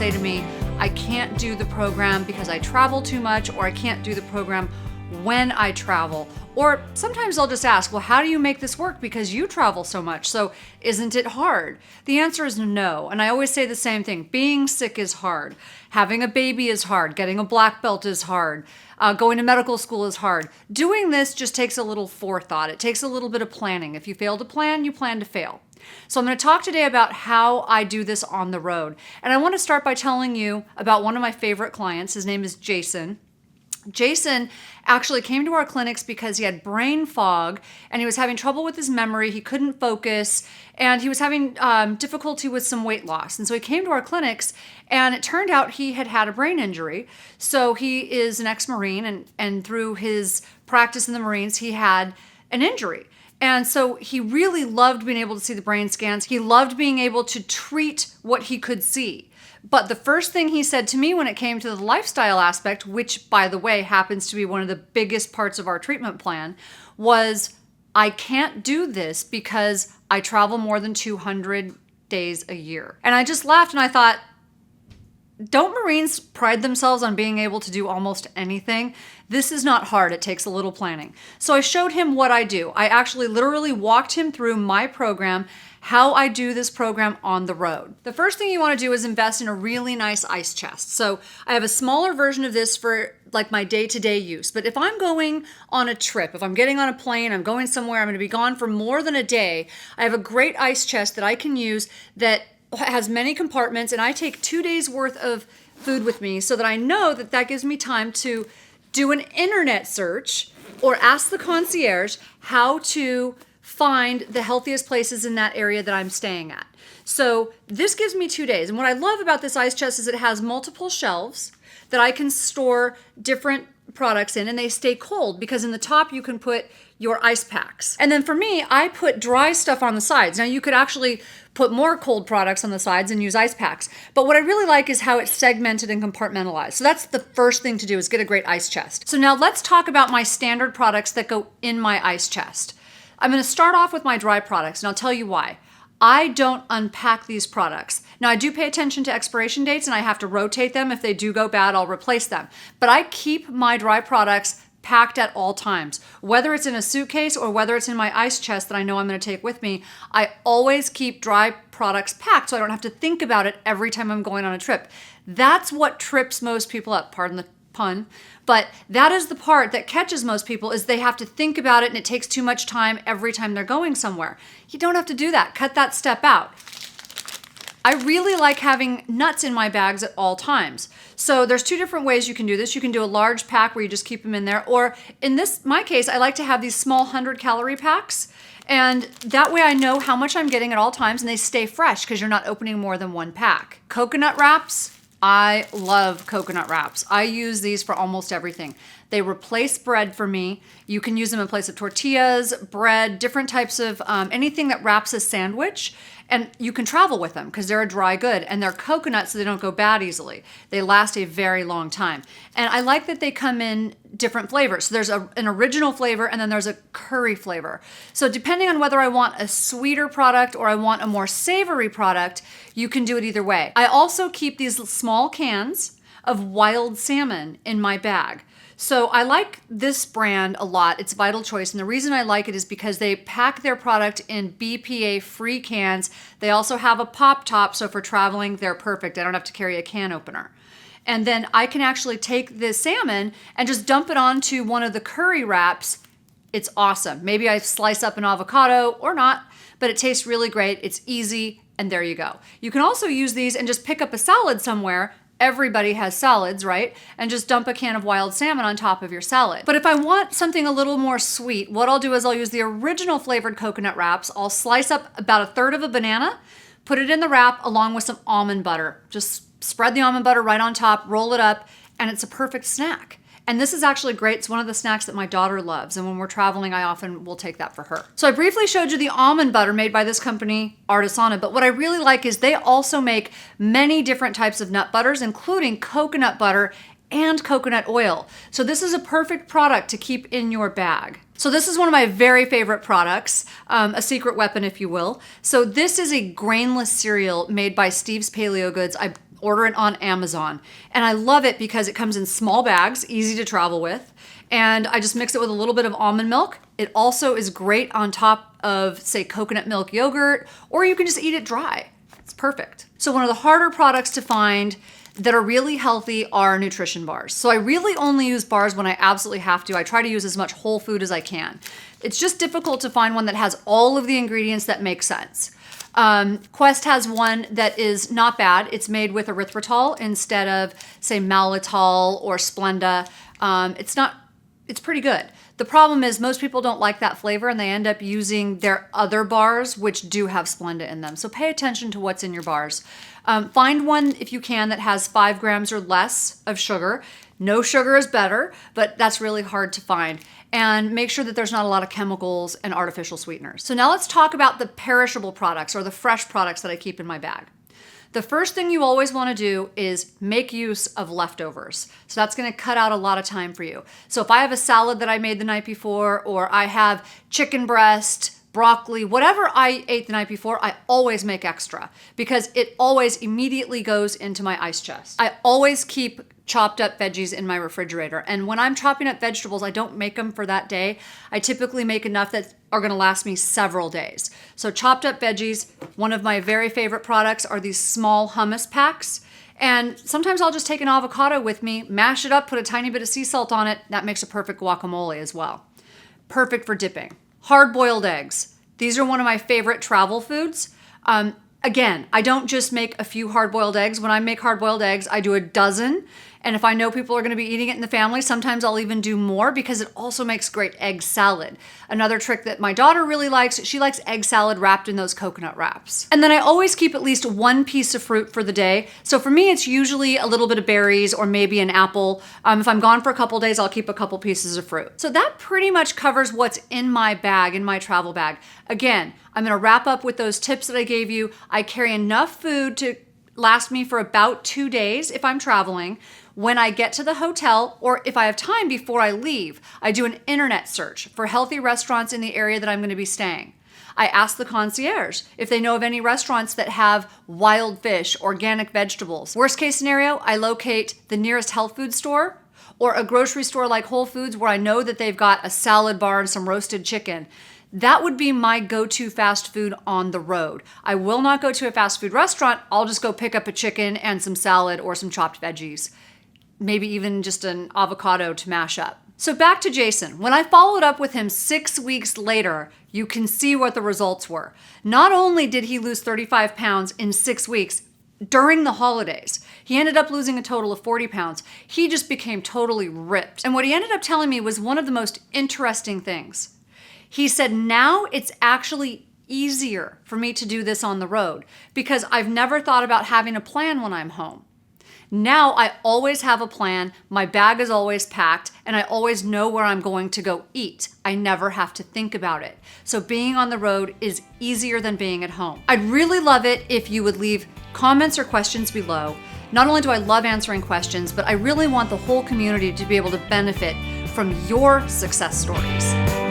say to me, I can't do the program because I travel too much, or I can't do the program when I travel. Or sometimes they'll just ask, well, how do you make this work because you travel so much? So isn't it hard? The answer is no. And I always say the same thing. Being sick is hard. Having a baby is hard. Getting a black belt is hard. Going to medical school is hard. Doing this just takes a little forethought. It takes a little bit of planning. If you fail to plan, you plan to fail. So I'm going to talk today about how I do this on the road. And I want to start by telling you about one of my favorite clients. His name is Jason. Jason actually came to our clinics because he had brain fog and he was having trouble with his memory. He couldn't focus and he was having difficulty with some weight loss. And so he came to our clinics and it turned out he had had a brain injury. So he is an ex-Marine and through his practice in the Marines, he had an injury. And so he really loved being able to see the brain scans. He loved being able to treat what he could see. But the first thing he said to me when it came to the lifestyle aspect, which by the way happens to be one of the biggest parts of our treatment plan, was I can't do this because I travel more than 200 days a year. And I just laughed and I thought, don't Marines pride themselves on being able to do almost anything? This is not hard. It takes a little planning. So I showed him what I do. I actually literally walked him through my program, how I do this program on the road. The first thing you want to do is invest in a really nice ice chest. So I have a smaller version of this for like my day-to-day use. But if I'm going on a trip, if I'm getting on a plane, I'm going somewhere, I'm going to be gone for more than a day, I have a great ice chest that I can use that has many compartments, and I take 2 days worth of food with me so that I know that that gives me time to do an internet search or ask the concierge how to find the healthiest places in that area that I'm staying at. So this gives me 2 days. And what I love about this ice chest is it has multiple shelves that I can store different products in, and they stay cold because in the top you can put your ice packs. And then for me, I put dry stuff on the sides. Now you could actually put more cold products on the sides and use ice packs. But what I really like is how it's segmented and compartmentalized. So that's the first thing to do, is get a great ice chest. So now let's talk about my standard products that go in my ice chest. I'm going to start off with my dry products, and I'll tell you why. I don't unpack these products. Now, I do pay attention to expiration dates, and I have to rotate them. If they do go bad, I'll replace them. But I keep my dry products packed at all times. Whether it's in a suitcase or whether it's in my ice chest that I know I'm going to take with me, I always keep dry products packed so I don't have to think about it every time I'm going on a trip. That's what trips most people up, pardon the pun, but that is the part that catches most people, is they have to think about it and it takes too much time every time they're going somewhere. You don't have to do that. Cut that step out. I really like having nuts in my bags at all times. So there's two different ways you can do this. You can do a large pack where you just keep them in there, or in my case, I like to have these small 100-calorie packs. And that way I know how much I'm getting at all times and they stay fresh because you're not opening more than one pack. Coconut wraps. I love coconut wraps. I use these for almost everything. They replace bread for me. You can use them in place of tortillas, bread, different types of anything that wraps a sandwich. And you can travel with them because they're a dry good and they're coconut, so they don't go bad easily. They last a very long time. And I like that they come in different flavors. So there's an original flavor and then there's a curry flavor. So depending on whether I want a sweeter product or I want a more savory product, you can do it either way. I also keep these small cans of wild salmon in my bag. So I like this brand a lot. It's Vital Choice. And the reason I like it is because they pack their product in BPA-free cans. They also have a pop top. So for traveling, they're perfect. I don't have to carry a can opener. And then I can actually take this salmon and just dump it onto one of the curry wraps. It's awesome. Maybe I slice up an avocado or not, but it tastes really great. It's easy. And there you go. You can also use these and just pick up a salad somewhere. Everybody has salads, right? And just dump a can of wild salmon on top of your salad. But if I want something a little more sweet, what I'll do is I'll use the original flavored coconut wraps. I'll slice up about a third of a banana, put it in the wrap along with some almond butter. Just spread the almond butter right on top, roll it up, and it's a perfect snack. And this is actually great. It's one of the snacks that my daughter loves. And when we're traveling, I often will take that for her. So I briefly showed you the almond butter made by this company, Artisana. But what I really like is they also make many different types of nut butters, including coconut butter and coconut oil. So this is a perfect product to keep in your bag. So this is one of my very favorite products, a secret weapon, if you will. So this is a grainless cereal made by Steve's Paleo Goods. I order it on Amazon. And I love it because it comes in small bags, easy to travel with. And I just mix it with a little bit of almond milk. It also is great on top of, say, coconut milk yogurt, or you can just eat it dry. It's perfect. So one of the harder products to find that are really healthy are nutrition bars. So I really only use bars when I absolutely have to. I try to use as much whole food as I can. It's just difficult to find one that has all of the ingredients that make sense. Quest has one that is not bad. It's made with erythritol instead of, say, maltitol or Splenda. It's pretty good. The problem is most people don't like that flavor and they end up using their other bars, which do have Splenda in them. So pay attention to what's in your bars. Find one, if you can, that has 5 grams or less of sugar. No sugar is better, but that's really hard to find. And make sure that there's not a lot of chemicals and artificial sweeteners. So now let's talk about the perishable products or the fresh products that I keep in my bag. The first thing you always want to do is make use of leftovers. So that's going to cut out a lot of time for you. So if I have a salad that I made the night before, or I have chicken breast, broccoli, whatever I ate the night before, I always make extra because it always immediately goes into my ice chest. I always keep chopped up veggies in my refrigerator. And when I'm chopping up vegetables, I don't make them for that day. I typically make enough that are going to last me several days. So chopped up veggies, one of my very favorite products are these small hummus packs. And sometimes I'll just take an avocado with me, mash it up, put a tiny bit of sea salt on it. That makes a perfect guacamole as well. Perfect for dipping. Hard-boiled eggs. These are one of my favorite travel foods. Again, I don't just make a few hard-boiled eggs. When I make hard-boiled eggs, I do a dozen. And if I know people are going to be eating it in the family, sometimes I'll even do more because it also makes great egg salad. Another trick that my daughter really likes, she likes egg salad wrapped in those coconut wraps. And then I always keep at least one piece of fruit for the day. So for me, it's usually a little bit of berries or maybe an apple. If I'm gone for a couple days, I'll keep a couple pieces of fruit. So that pretty much covers what's in my bag, in my travel bag. Again, I'm going to wrap up with those tips that I gave you. I carry enough food to last me for about 2 days if I'm traveling. When I get to the hotel, or if I have time before I leave, I do an internet search for healthy restaurants in the area that I'm going to be staying. I ask the concierge if they know of any restaurants that have wild fish, organic vegetables. Worst case scenario, I locate the nearest health food store or a grocery store like Whole Foods where I know that they've got a salad bar and some roasted chicken. That would be my go-to fast food on the road. I will not go to a fast food restaurant. I'll just go pick up a chicken and some salad or some chopped veggies. Maybe even just an avocado to mash up. So back to Jason. When I followed up with him 6 weeks later, you can see what the results were. Not only did he lose 35 pounds in 6 weeks during the holidays, he ended up losing a total of 40 pounds. He just became totally ripped. And what he ended up telling me was one of the most interesting things. He said, now it's actually easier for me to do this on the road because I've never thought about having a plan when I'm home. Now I always have a plan, my bag is always packed, and I always know where I'm going to go eat. I never have to think about it. So being on the road is easier than being at home. I'd really love it if you would leave comments or questions below. Not only do I love answering questions, but I really want the whole community to be able to benefit from your success stories.